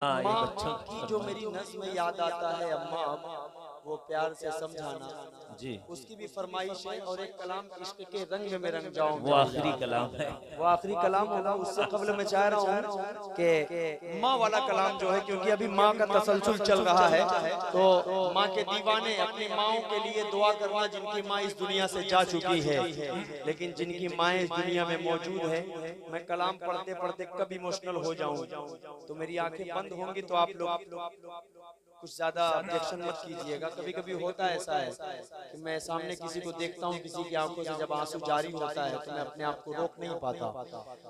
हाँ, ये माँ बच्चों की जो मेरी नज़्म में याद आता है अम्मा, वो प्यार से समझाना, जी, उसकी भी फरमाइश है। और एक कलाम इश्क के रंग में रंग जाऊं वो मेरे आखिरी यार, कलाम है। वो आखिरी कलाम होगा। उससे कबल मैं चाह रहा हूँ कि माँ वाला कलाम जो है, क्योंकि अभी माँ का तसलसल चल रहा है, तो माँ के दीवाने अपनी माओं के लिए दुआ करना जिनकी माँ इस दुनिया से जा चुकी है, लेकिन जिनकी माएँ इस दुनिया में मौजूद है। मैं कलाम पढ़ते पढ़ते कब इमोशनल हो जाऊं तो मेरी आंखें बंद होंगी, तो आप लोग कुछ ज्यादा ऑब्जेक्शन मत कीजिएगा। कभी कभी होता ऐसा है कि मैं सामने किसी को देखता हूँ, किसी की आंखों से जब आंसू जारी होता है तो मैं अपने आप को रोक नहीं पाता।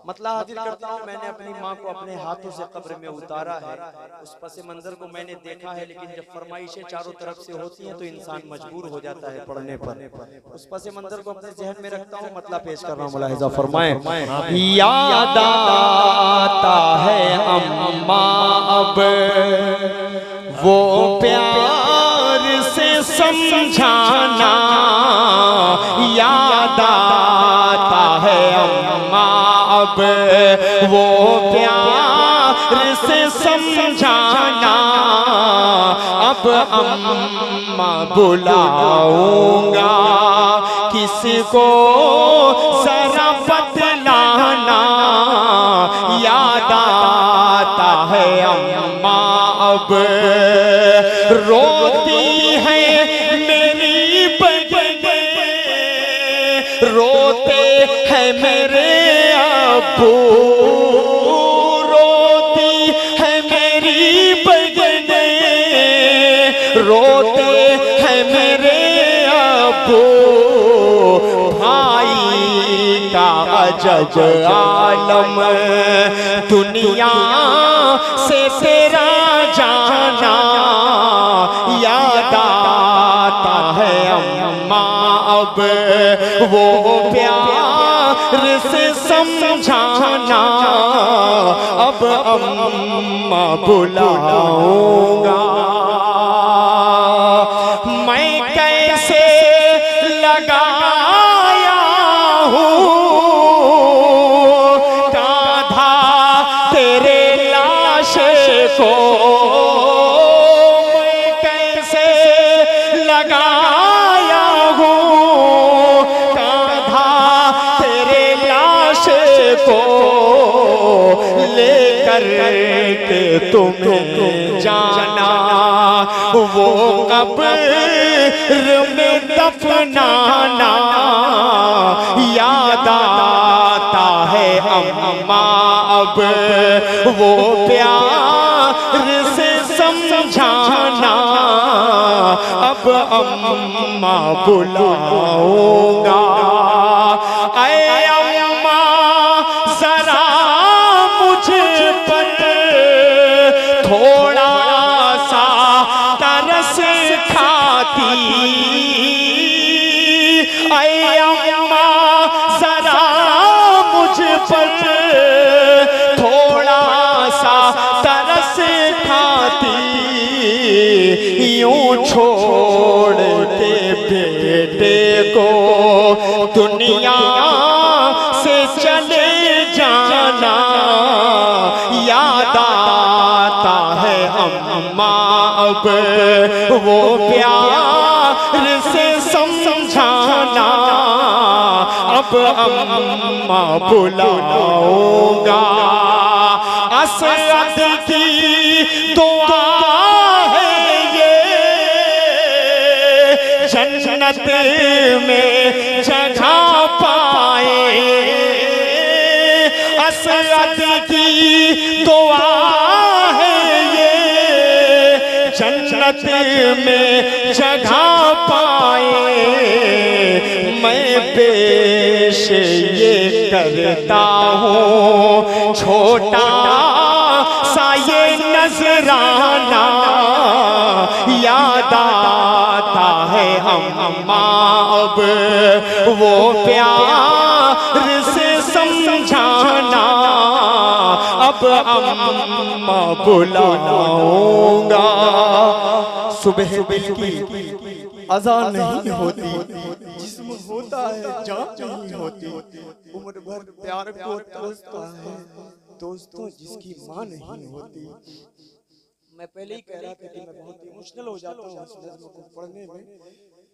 मतलब हाजिर करता हूँ, मैंने अपनी माँ को अपने हाथों से कब्र में उतारा है। उस पस मंजर को मैंने देखा है, लेकिन जब फरमाइशें चारों तरफ से होती हैं तो इंसान मजबूर हो जाता है पढ़ने पर। उस पस मंजर को अपने जहन में रखता हूँ, मतलब पेश कर रहा हूँ। मुलाहिजा फरमाएं। याद आता है अम्मा अब वो प्यार से समझाना, याद आता है अम्मा अब वो प्यार से समझाना। अब अम्मा बुलाऊंगा किसको जरा बतलाना, याद आता है अम्मा अब रोती है मेरी बगले, रोते हैं मेरे अब्बू, रोती है मेरी बगले, रोते हैं मेरे अब्बू। भाई का अजज आलम दुनिया से तेरा जाना, याद आता है अम्मा अब वो प्यार से समझाना। अब अम्मा बुलाऊंगा मैं कैसे लगाया हूँ कांधा तेरे लाश को, मैं कैसे लगाया हूँ कांधा तेरे लाश को, लेकर के तुम्हें जाना वो कब्र में दफनाना, याद आता है अम्मा अब वो प्यार से समझाना। अब अम्मा बुलाऊंगा, ऐ अम्मा जरा मुझ पर थोड़ा सा तरस खाती, ऐ अम्मा जरा मुझ पर थोड़ा सा तरस खाती, यूं छोड़ के बेटे को दुनिया से चले जाना, याद आता है अम्मा अब वो प्यार से समझाना। अब अम्मा बुलाऊंगा असद की दुआ है ये, जन्नत में जगह पाए। असद की दुआ है ये, जन्नत में जगह पाए। मैं पेश ये करता हूँ छोटा सा ये नजराना, याद आता है अम्मा अब वो प्यार से समझाना। अब अम्मा बुलाऊंगा सुबह दिल की अज़ान नहीं होती, जिस्म होता है जान नहीं होती। उम्र भर प्यार को तरसता है दोस्तों जिसकी माँ नहीं होती। मैं पहले ही कह रहा था कि मैं बहुत इमोशनल हो जाता हूँ इस नज़्म को पढ़ने में।